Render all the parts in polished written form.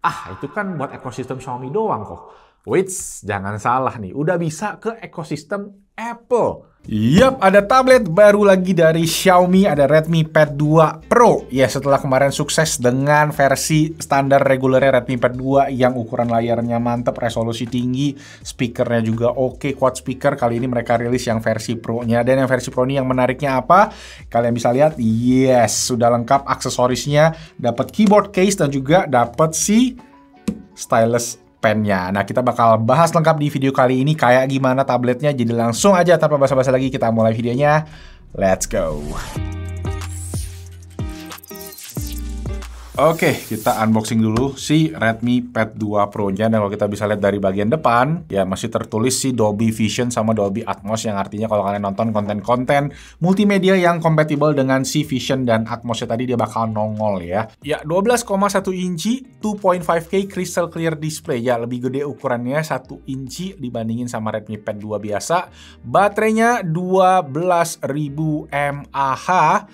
Ah, itu kan buat ekosistem Xiaomi doang kok. Wait, jangan salah nih, udah bisa ke ekosistem Apple. Yap, ada tablet baru lagi dari Xiaomi, ada Redmi Pad 2 Pro. Ya, setelah kemarin sukses dengan versi standar regulernya Redmi Pad 2 yang ukuran layarnya mantep, resolusi tinggi, speakernya juga oke, quad speaker. Kali ini mereka rilis yang versi Pro-nya. Dan yang versi Pro ini yang menariknya apa? Kalian bisa lihat, yes, sudah lengkap aksesorisnya, dapat keyboard case dan juga dapat si stylus pennya. Nah, kita bakal bahas lengkap di video kali ini kayak gimana tabletnya. Jadi langsung aja tanpa basa-basi lagi kita mulai videonya. Let's go. Oke, kita unboxing dulu si Redmi Pad 2 Pro-nya. Dan kalau kita bisa lihat dari bagian depan, ya masih tertulis si Dolby Vision sama Dolby Atmos, yang artinya kalau kalian nonton konten-konten multimedia yang kompatibel dengan si Vision dan Atmos-nya tadi, dia bakal nongol ya. Ya, 12,1 inci 2.5K crystal clear display. Ya, lebih gede ukurannya 1 inci dibandingin sama Redmi Pad 2 biasa. Baterainya 12.000 mAh.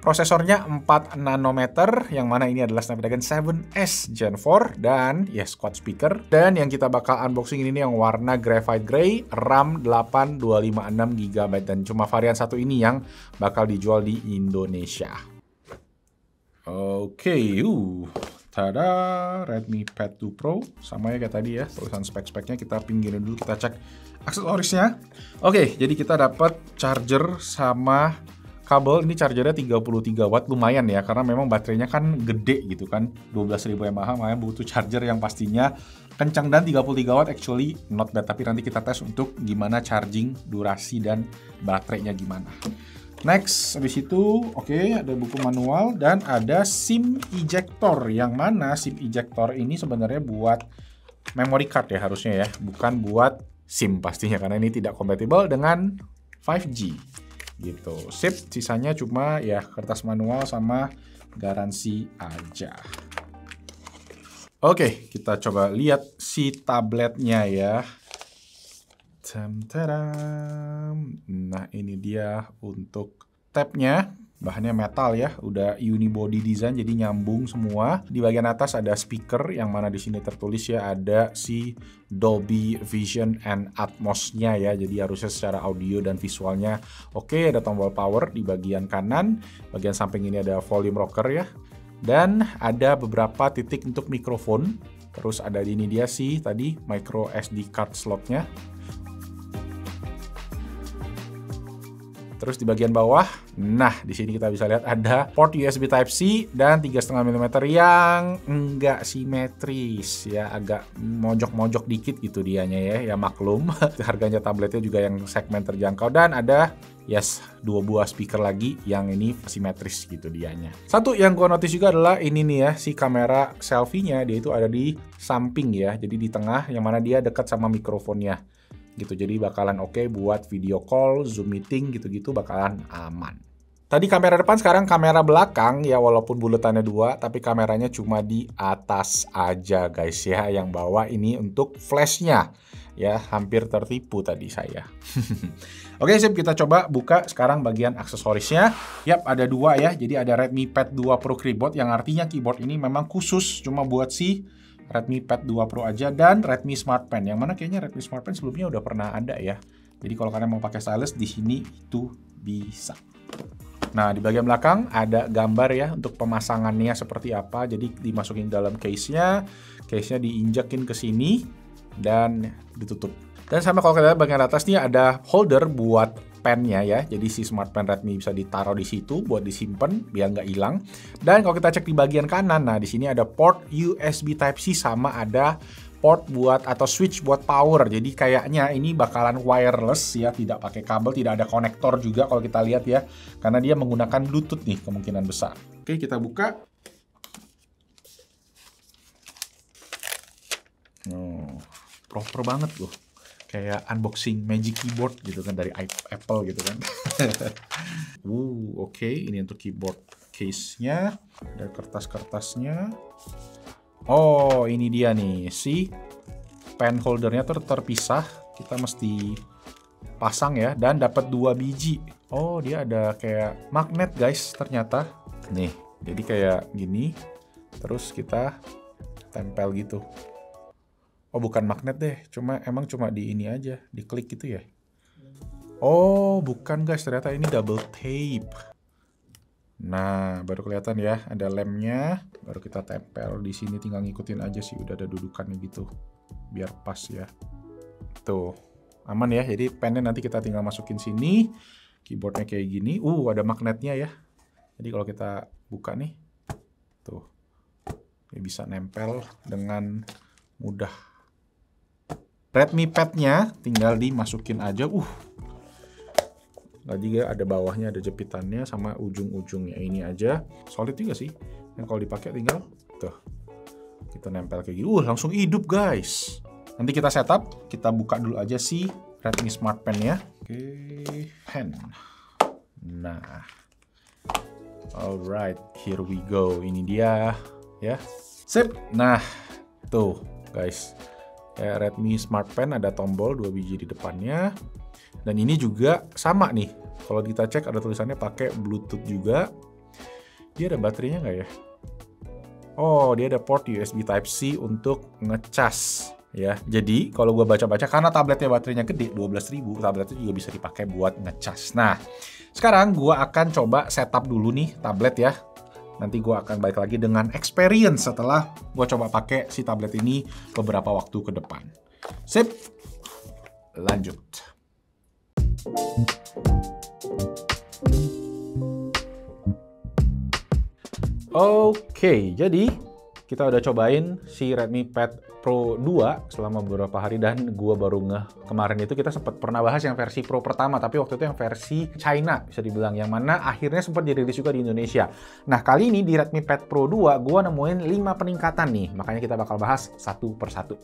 Prosesornya 4 nanometer, yang mana ini adalah Snapdragon 7S Gen 4, dan yes, quad speaker. Dan yang kita bakal unboxing ini yang warna graphite gray, RAM 8256GB, dan cuma varian satu ini yang bakal dijual di Indonesia. Oke, tada, Redmi Pad 2 Pro, sama ya kayak tadi ya, tulisan spek-speknya. Kita pinggirin dulu, kita cek aksesorisnya. Oke, jadi kita dapat charger sama kabel. Ini chargernya 33 watt, lumayan ya, karena memang baterainya kan gede gitu kan, 12.000 mAh, makanya butuh charger yang pastinya kencang. Dan 33 watt actually not bad, tapi nanti kita tes untuk gimana charging, durasi, dan baterainya gimana. Next, habis itu, oke, ada buku manual dan ada SIM ejector, yang mana SIM ejector ini sebenarnya buat memory card ya harusnya ya, bukan buat SIM pastinya, karena ini tidak kompatibel dengan 5G. Gitu, sip. Sisanya cuma ya kertas manual sama garansi aja. Oke, kita coba lihat si tabletnya ya. Nah, ini dia untuk tabnya. Bahannya metal ya, udah unibody design, jadi nyambung semua. Di bagian atas ada speaker, yang mana di sini tertulis ya ada si Dolby Vision and Atmos-nya ya. Jadi harusnya secara audio dan visualnya oke. Ada tombol power di bagian kanan. Bagian samping ini ada volume rocker ya. Dan ada beberapa titik untuk mikrofon. Terus ada di ini dia sih tadi micro SD card slotnya. Terus di bagian bawah, nah di sini kita bisa lihat ada port USB Type-C dan 3,5 mm yang enggak simetris ya, agak mojok-mojok dikit gitu dianya ya, ya maklum. Harganya tabletnya juga yang segmen terjangkau, dan ada yes, 2 buah speaker lagi yang ini simetris gitu dianya. Satu yang gua notice juga adalah ini nih ya, si kamera selfie-nya dia itu ada di samping ya, jadi di tengah, yang mana dia dekat sama mikrofonnya gitu. Jadi bakalan oke buat video call, Zoom meeting gitu-gitu, bakalan aman. Tadi kamera depan, sekarang kamera belakang ya, walaupun buletannya 2, tapi kameranya cuma di atas aja guys ya. Yang bawah ini untuk flashnya ya, hampir tertipu tadi saya. Oke, sip, kita coba buka sekarang bagian aksesorisnya. Yap, ada 2 ya. Jadi ada Redmi Pad 2 Pro keyboard, yang artinya keyboard ini memang khusus cuma buat si Redmi Pad 2 Pro aja, dan Redmi Smart Pen, yang mana kayaknya Redmi Smart Pen sebelumnya udah pernah ada ya. Jadi kalau kalian mau pakai stylus di sini itu bisa. Nah, di bagian belakang ada gambar ya untuk pemasangannya seperti apa. Jadi dimasukin dalam case-nya, case-nya diinjekin ke sini dan ditutup. Dan sama kalau kita lihat bagian atas nih ada holder buat pennya ya. Jadi si Smart Pen Redmi bisa ditaruh di situ buat disimpan biar nggak hilang. Dan kalau kita cek di bagian kanan, nah di sini ada port USB Type-C sama ada port buat atau switch buat power. Jadi kayaknya ini bakalan wireless ya, tidak pakai kabel, tidak ada konektor juga kalau kita lihat ya. Karena dia menggunakan Bluetooth nih kemungkinan besar. Oke, kita buka. Proper banget loh. Kayak unboxing Magic Keyboard gitu kan dari Apple gitu kan. Oke, ini untuk keyboard case-nya. Ada kertas-kertasnya. Oh, ini dia nih, si pen holdernya terpisah. Kita mesti pasang ya, dan dapat 2 biji. Oh, dia ada kayak magnet guys ternyata. Nih, jadi kayak gini. Terus kita tempel gitu. Oh, bukan magnet deh, emang cuma di ini aja, diklik gitu ya. Oh, bukan guys, ternyata ini double tape. Nah, baru kelihatan ya, ada lemnya, baru kita tempel di sini, tinggal ngikutin aja sih, udah ada dudukannya gitu, biar pas ya. Tuh, aman ya, jadi pennya nanti kita tinggal masukin sini, keyboardnya kayak gini, ada magnetnya ya. Jadi kalau kita buka nih, tuh, ini bisa nempel dengan mudah. Redmi Pad-nya tinggal dimasukin aja. Tadi ada bawahnya, ada jepitannya sama ujung-ujungnya. Ini aja solid juga sih. Yang kalau dipakai tinggal tuh kita nempel kayak gini. Langsung hidup guys. Nanti kita setup, kita buka dulu aja si Redmi Smart Pen-nya. Oke, pen. Nah, alright, here we go. Ini dia ya. Sip. Nah, tuh guys. Redmi Smart Pen ada tombol 2 biji di depannya. Dan ini juga sama nih. Kalau kita cek ada tulisannya pakai Bluetooth juga. Dia ada baterainya nggak ya? Oh, dia ada port USB Type-C untuk ngecas ya. Jadi kalau gue baca-baca, karena tabletnya baterainya gede 12.000, tabletnya juga bisa dipakai buat ngecas. Nah, sekarang gue akan coba setup dulu nih tablet ya. Nanti gue akan balik lagi dengan experience setelah gue coba pakai si tablet ini beberapa waktu ke depan. Sip, lanjut. Oke, jadi kita udah cobain si Redmi Pad Pro 2 selama beberapa hari dan gua baru ngeh. Kemarin itu kita sempat pernah bahas yang versi Pro pertama, tapi waktu itu yang versi China bisa dibilang, yang mana akhirnya sempat dirilis juga di Indonesia. Nah, kali ini di Redmi Pad Pro 2 gua nemuin 5 peningkatan nih, makanya kita bakal bahas satu persatu.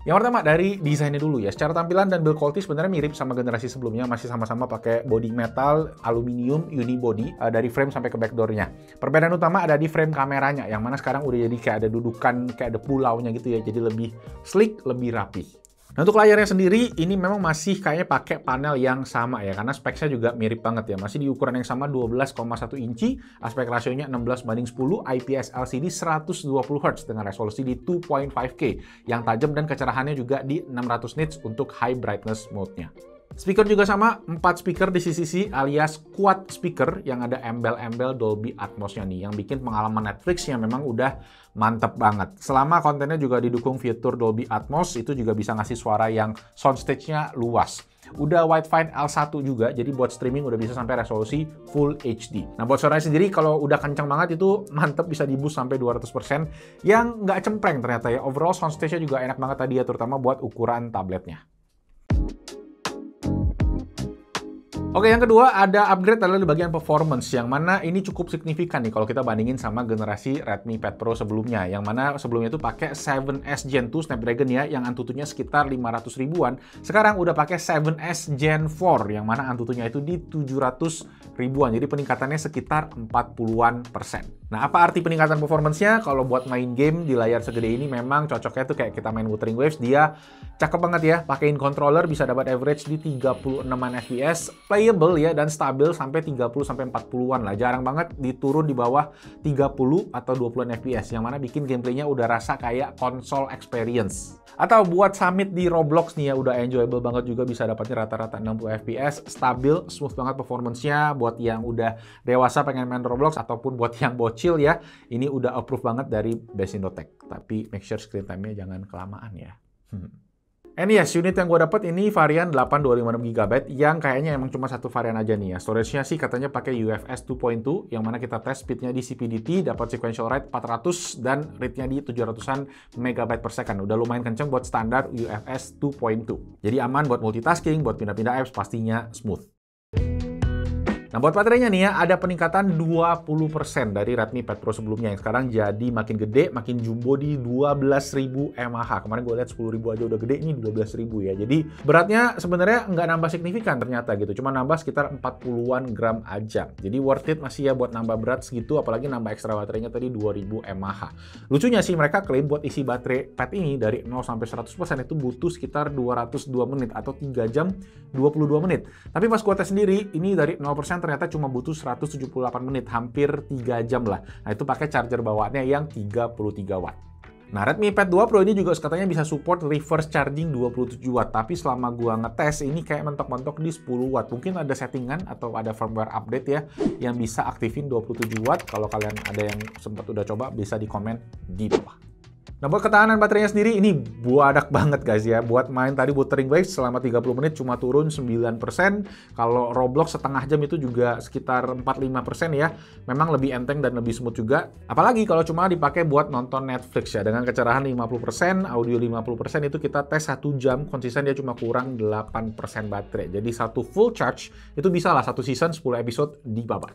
Yang pertama dari desainnya dulu ya. Secara tampilan dan build quality sebenarnya mirip sama generasi sebelumnya, masih sama-sama pakai body metal, aluminium, unibody dari frame sampai ke backdoor-nya. Perbedaan utama ada di frame kameranya, yang mana sekarang udah jadi kayak ada dudukan, kayak ada pulaunya gitu ya, jadi lebih sleek, lebih rapi. Nah, untuk layarnya sendiri, ini memang masih kayaknya pakai panel yang sama ya, karena speknya juga mirip banget ya. Masih di ukuran yang sama 12,1 inci, aspek rasionya 16:10, IPS LCD 120Hz dengan resolusi di 2.5K, yang tajam dan kecerahannya juga di 600 nits untuk high brightness mode-nya. Speaker juga sama, 4 speaker di sisi alias quad speaker yang ada embel-embel Dolby Atmos-nya nih, yang bikin pengalaman Netflix yang memang udah mantep banget. Selama kontennya juga didukung fitur Dolby Atmos, itu juga bisa ngasih suara yang soundstage-nya luas. Udah widefine L1 juga, jadi buat streaming udah bisa sampai resolusi Full HD. Nah, buat suaranya sendiri kalau udah kencang banget itu mantep, bisa di-boost sampai 200%, yang nggak cempreng ternyata ya. Overall soundstage-nya juga enak banget tadi ya, terutama buat ukuran tabletnya. Oke, yang kedua ada upgrade adalah di bagian performance, yang mana ini cukup signifikan nih kalau kita bandingin sama generasi Redmi Pad Pro sebelumnya, yang mana sebelumnya itu pakai 7S Gen 2 Snapdragon ya, yang Antutunya sekitar 500 ribuan. Sekarang udah pakai 7S Gen 4, yang mana Antutunya itu di 700 ribuan, jadi peningkatannya sekitar 40-an%. Nah, apa arti peningkatan performance-nya? Kalau buat main game di layar segede ini memang cocoknya tuh kayak kita main Wuthering Waves, dia cakep banget ya, pakein controller bisa dapat average di 36an FPS, playable ya, dan stabil sampai 30-40an lah. Jarang banget diturun di bawah 30 atau 20an FPS, yang mana bikin gameplaynya udah rasa kayak console experience. Atau buat summit di Roblox nih ya, udah enjoyable banget juga, bisa dapatnya rata-rata 60 FPS, stabil, smooth banget performance-nya. Buat yang udah dewasa pengen main Roblox, ataupun buat yang bocil ya, ini udah approve banget dari Besindotech. Tapi make sure screen time-nya jangan kelamaan ya. And yes, unit yang gue dapat ini varian 8256GB, yang kayaknya emang cuma satu varian aja nih ya. Storage-nya sih katanya pakai UFS 2.2, yang mana kita tes speed-nya di CPDT, dapat sequential write 400 dan read-nya di 700-an MB per second. Udah lumayan kenceng buat standar UFS 2.2. Jadi aman buat multitasking, buat pindah-pindah apps, pastinya smooth. Nah, buat baterainya nih ya, ada peningkatan 20% dari Redmi Pad Pro sebelumnya, yang sekarang jadi makin gede, makin jumbo di 12.000 mAh. Kemarin gue lihat 10.000 aja udah gede, ini 12.000 ya. Jadi beratnya sebenarnya nggak nambah signifikan ternyata gitu, cuma nambah sekitar 40-an gram aja. Jadi worth it masih ya buat nambah berat segitu, apalagi nambah ekstra baterainya tadi 2000 mAh. Lucunya sih mereka klaim buat isi baterai pad ini dari 0 sampai 100% itu butuh sekitar 202 menit atau 3 jam 22 menit. Tapi pas gue tes sendiri, ini dari 0% bahkan ternyata cuma butuh 178 menit, hampir 3 jam lah. Nah, itu pakai charger bawaannya yang 33 watt. Nah, Redmi Pad 2 Pro ini juga katanya bisa support reverse charging 27 watt, tapi selama gua ngetes ini kayak mentok-mentok di 10 watt. Mungkin ada settingan atau ada firmware update ya yang bisa aktifin 27 watt. Kalau kalian ada yang sempat udah coba, bisa di komen di bawah. Nah, buat ketahanan baterainya sendiri ini buadak banget guys ya. Buat main tadi Wuthering Waves selama 30 menit cuma turun 9%. Kalau Roblox setengah jam itu juga sekitar 45% ya. Memang lebih enteng dan lebih smooth juga. Apalagi kalau cuma dipakai buat nonton Netflix ya. Dengan kecerahan 50%, audio 50%, itu kita tes 1 jam, konsisten dia cuma kurang 8% baterai. Jadi satu full charge itu bisa lah 1 season 10 episode dibabat.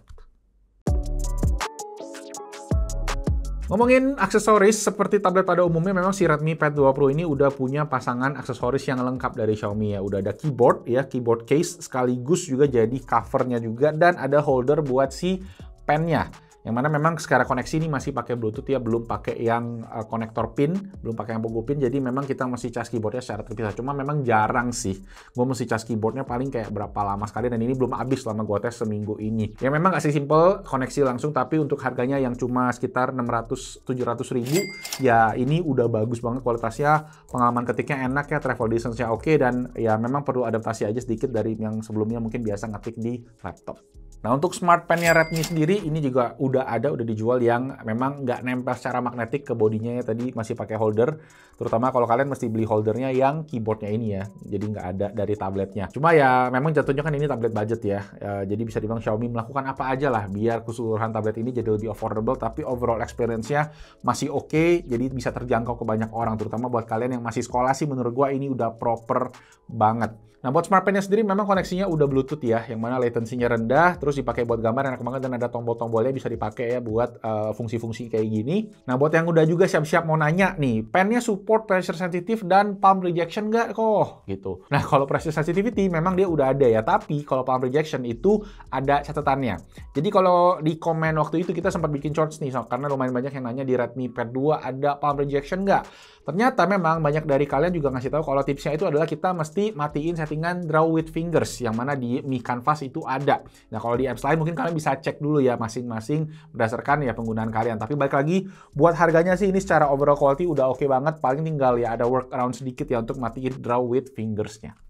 Ngomongin aksesoris, seperti tablet pada umumnya, memang si Redmi Pad 2 Pro ini udah punya pasangan aksesoris yang lengkap dari Xiaomi ya. Udah ada keyboard ya, keyboard case, sekaligus juga jadi covernya juga, dan ada holder buat si pennya. Yang mana memang secara koneksi ini masih pakai Bluetooth ya, belum pakai yang konektor pin, belum pakai yang pogo pin, jadi memang kita mesti cas keyboardnya secara terpisah. Cuma memang jarang sih gue mesti cas keyboardnya, paling kayak berapa lama sekali, dan ini belum habis selama gue tes seminggu ini. Ya memang gak sih simple koneksi langsung, tapi untuk harganya yang cuma sekitar 600-700 ribu, ya ini udah bagus banget kualitasnya, pengalaman ketiknya enak ya, travel distance-nya oke, dan ya memang perlu adaptasi aja sedikit dari yang sebelumnya mungkin biasa ngetik di laptop. Nah, untuk smart pen-nya Redmi sendiri ini juga udah dijual yang memang nggak nempel secara magnetik ke bodinya ya, tadi masih pakai holder. Terutama kalau kalian mesti beli holdernya yang keyboardnya ini ya, jadi nggak ada dari tabletnya. Cuma ya memang jatuhnya kan ini tablet budget ya, jadi bisa dibilang Xiaomi melakukan apa aja lah biar keseluruhan tablet ini jadi lebih affordable, tapi overall experience-nya masih oke, jadi bisa terjangkau ke banyak orang, terutama buat kalian yang masih sekolah sih menurut gua ini udah proper banget. Nah, buat smart pen-nya sendiri memang koneksinya udah Bluetooth ya, yang mana latency-nya rendah, terus dipakai buat gambar enak banget, dan ada tombol-tombolnya bisa dipakai ya buat fungsi-fungsi kayak gini. Nah, buat yang udah juga siap-siap mau nanya nih, pennya support pressure sensitive dan palm rejection nggak kok? Gitu. Nah, kalau pressure sensitivity memang dia udah ada ya, tapi kalau palm rejection itu ada catatannya. Jadi kalau di komen waktu itu kita sempat bikin shorts nih, karena lumayan banyak yang nanya di Redmi Pad 2 ada palm rejection nggak? Ternyata memang banyak dari kalian juga ngasih tahu kalau tipsnya itu adalah kita mesti matiin settingan draw with fingers, yang mana di Mi Canvas itu ada. Nah, kalau di apps lain mungkin kalian bisa cek dulu ya masing-masing berdasarkan ya penggunaan kalian. Tapi balik lagi, buat harganya sih ini secara overall quality udah oke banget. Paling tinggal ya ada workaround sedikit ya untuk matiin draw with fingersnya.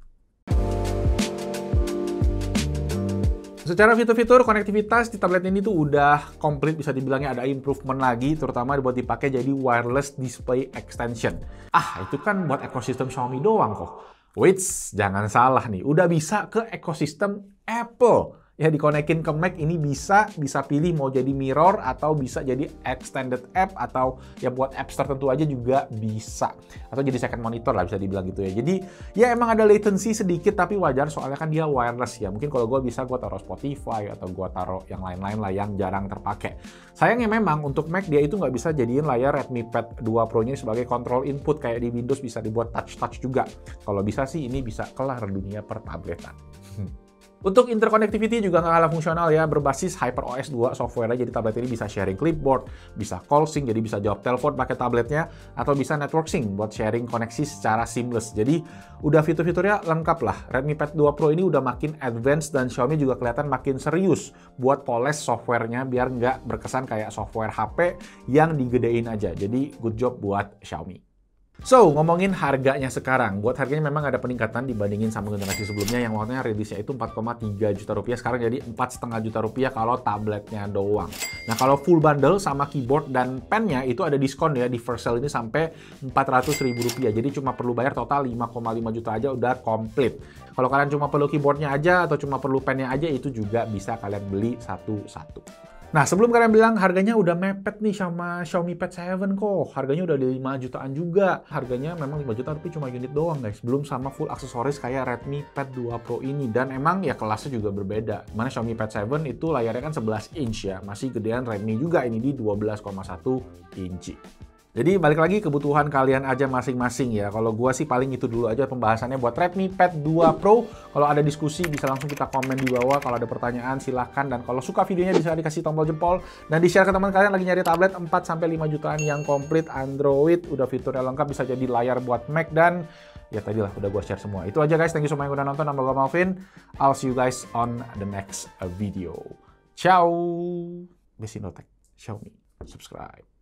Secara fitur-fitur konektivitas di tablet ini tuh udah komplit, bisa dibilangnya ada improvement lagi, terutama buat dipakai jadi wireless display extension. Itu kan buat ekosistem Xiaomi doang kok. Wait, jangan salah nih, udah bisa ke ekosistem Apple. Ya, dikonekin ke Mac ini bisa pilih mau jadi mirror atau bisa jadi extended app, atau ya buat apps tertentu aja juga bisa. Atau jadi second monitor lah bisa dibilang gitu ya. Jadi ya emang ada latency sedikit tapi wajar soalnya kan dia wireless ya. Mungkin kalau gue bisa gue taruh Spotify atau gue taruh yang lain-lain lah yang jarang terpakai. Sayangnya memang untuk Mac dia itu nggak bisa jadiin layar Redmi Pad 2 Pro ini sebagai control input kayak di Windows bisa dibuat touch juga. Kalau bisa sih ini bisa kelar dunia pertabletan. Untuk interconnectivity juga nggak kalah fungsional ya, berbasis HyperOS 2 software, jadi tablet ini bisa sharing clipboard, bisa call sync, jadi bisa jawab telepon pakai tabletnya, atau bisa network sync buat sharing koneksi secara seamless. Jadi udah fitur-fiturnya lengkap lah. Redmi Pad 2 Pro ini udah makin advance, dan Xiaomi juga kelihatan makin serius buat polish softwarenya biar nggak berkesan kayak software HP yang digedein aja. Jadi good job buat Xiaomi. So, ngomongin harganya sekarang. Buat harganya memang ada peningkatan dibandingin sama generasi sebelumnya yang waktunya rilisnya itu 4,3 juta rupiah. Sekarang jadi 4,5 juta rupiah kalau tabletnya doang. Nah, kalau full bundle sama keyboard dan pennya itu ada diskon ya di first sale ini sampai 400 ribu rupiah. Jadi cuma perlu bayar total 5,5 juta aja udah komplit. Kalau kalian cuma perlu keyboardnya aja atau cuma perlu pennya aja, itu juga bisa kalian beli satu-satu. Nah, sebelum kalian bilang harganya udah mepet nih sama Xiaomi Pad 7 kok. Harganya udah di 5 jutaan juga. Harganya memang 5 juta tapi cuma unit doang guys. Belum sama full aksesoris kayak Redmi Pad 2 Pro ini. Dan emang ya kelasnya juga berbeda. Mana Xiaomi Pad 7 itu layarnya kan 11 inch ya. Masih gedean Redmi juga ini di 12,1 inci. Jadi balik lagi kebutuhan kalian aja masing-masing ya. Kalau gua sih paling itu dulu aja pembahasannya buat Redmi Pad 2 Pro. Kalau ada diskusi bisa langsung kita komen di bawah. Kalau ada pertanyaan silahkan. Dan kalau suka videonya bisa dikasih tombol jempol. Dan di-share ke teman kalian lagi nyari tablet 4-5 jutaan yang komplit Android. Udah fiturnya lengkap, bisa jadi layar buat Mac. Dan Ya tadi lah udah gue share semua. Itu aja guys, thank you so much yang udah nonton. Nama gue Malvin. I'll see you guys on the next video. Ciao. Besinotek, Xiaomi, subscribe.